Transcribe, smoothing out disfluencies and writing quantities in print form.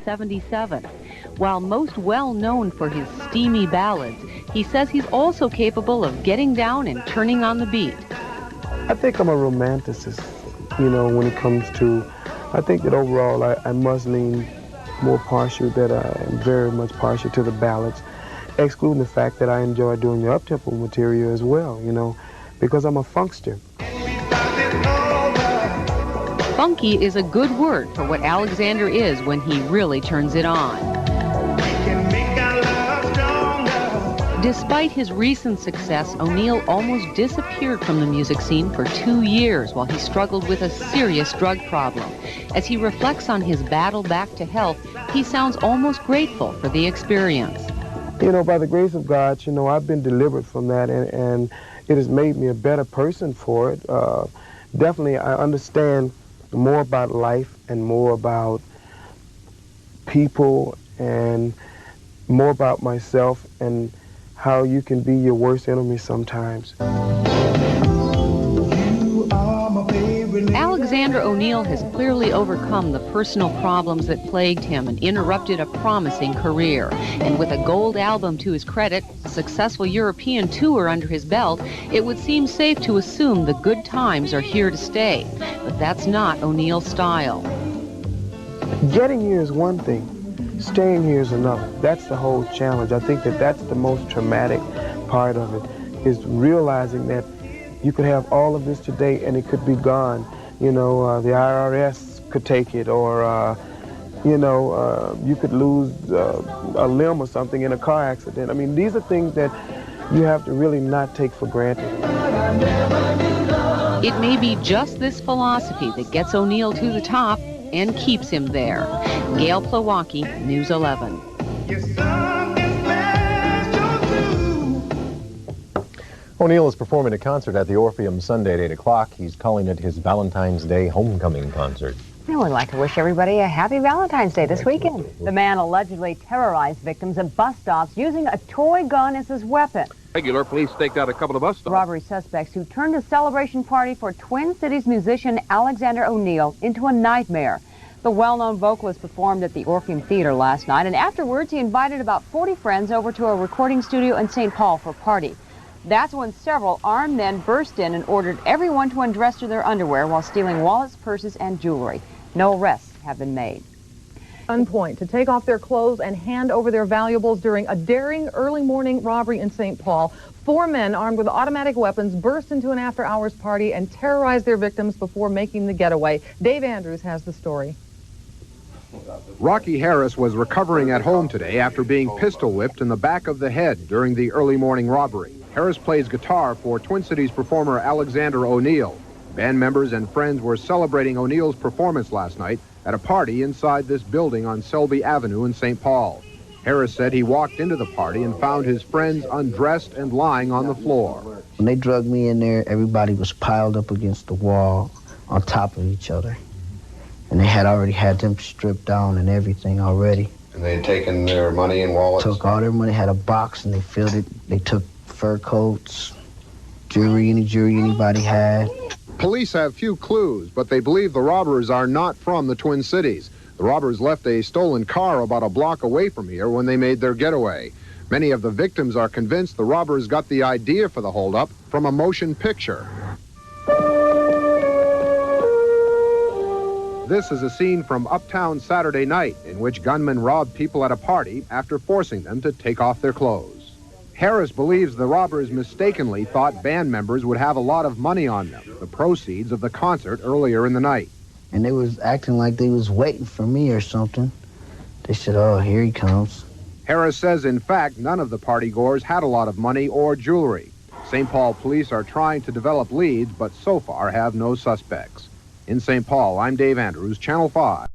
1977. While most well known for his steamy ballads, he says he's also capable of getting down and turning on the beat. I think I'm a romanticist, you know, when it comes to, I think that overall I must lean more partial, that I am very much partial to the ballads, excluding the fact that I enjoy doing the up-tempo material as well, you know, because I'm a funkster. Funky is a good word for what Alexander is when he really turns it on. Despite his recent success, O'Neill almost disappeared from the music scene for 2 years while he struggled with a serious drug problem. As he reflects on his battle back to health, he sounds almost grateful for the experience. You know, by the grace of God, you know, I've been delivered from that, and it has made me a better person for it. Definitely, I understand more about life and more about people and more about myself and how you can be your worst enemy sometimes. Alexander O'Neill has clearly overcome the personal problems that plagued him and interrupted a promising career. And with a gold album to his credit, a successful European tour under his belt, it would seem safe to assume the good times are here to stay. But that's not O'Neill's style. Getting here is one thing. Staying here is another. That's the whole challenge. I think that that's the most traumatic part of it, is realizing that you could have all of this today and it could be gone. You know, the IRS could take it, or, you know, you could lose a limb or something in a car accident. I mean, these are things that you have to really not take for granted. It may be just this philosophy that gets O'Neill to the top and keeps him there. Gail Plawacki, News 11. O'Neill is performing a concert at the Orpheum Sunday at 8 o'clock. He's calling it his Valentine's Day homecoming concert. I would like to wish everybody a happy Valentine's Day this weekend. The man allegedly terrorized victims at bus stops using a toy gun as his weapon. Regular police staked out a couple of bus stops. Robbery suspects who turned a celebration party for Twin Cities musician Alexander O'Neill into a nightmare. The well-known vocalist performed at the Orpheum Theater last night, and afterwards he invited about 40 friends over to a recording studio in St. Paul for a party. That's when several armed men burst in and ordered everyone to undress to their underwear while stealing wallets, purses, and jewelry. No arrests have been made. Gunpoint to take off their clothes and hand over their valuables during a daring early morning robbery in St. Paul. 4 men armed with automatic weapons burst into an after-hours party and terrorized their victims before making the getaway. Dave Andrews has the story. Rocky Harris was recovering at home today after being pistol whipped in the back of the head during the early morning robbery. Harris plays guitar for Twin Cities performer Alexander O'Neill. Band members and friends were celebrating O'Neill's performance last night at a party inside this building on Selby Avenue in St. Paul. Harris said he walked into the party and found his friends undressed and lying on the floor. When they drugged me in there, everybody was piled up against the wall on top of each other. And they had already had them stripped down and everything already. And they had taken their money and wallets? Took all their money, had a box, and they filled it. They took fur coats, jewelry, any jewelry anybody had. Police have few clues, but they believe the robbers are not from the Twin Cities. The robbers left a stolen car about a block away from here when they made their getaway. Many of the victims are convinced the robbers got the idea for the holdup from a motion picture. This is a scene from Uptown Saturday night in which gunmen robbed people at a party after forcing them to take off their clothes. Harris believes the robbers mistakenly thought band members would have a lot of money on them, the proceeds of the concert earlier in the night. And they was acting like they was waiting for me or something. They said, oh, here he comes. Harris says, in fact, none of the partygoers had a lot of money or jewelry. St. Paul police are trying to develop leads, but so far have no suspects. In St. Paul, I'm Dave Andrews, Channel 5.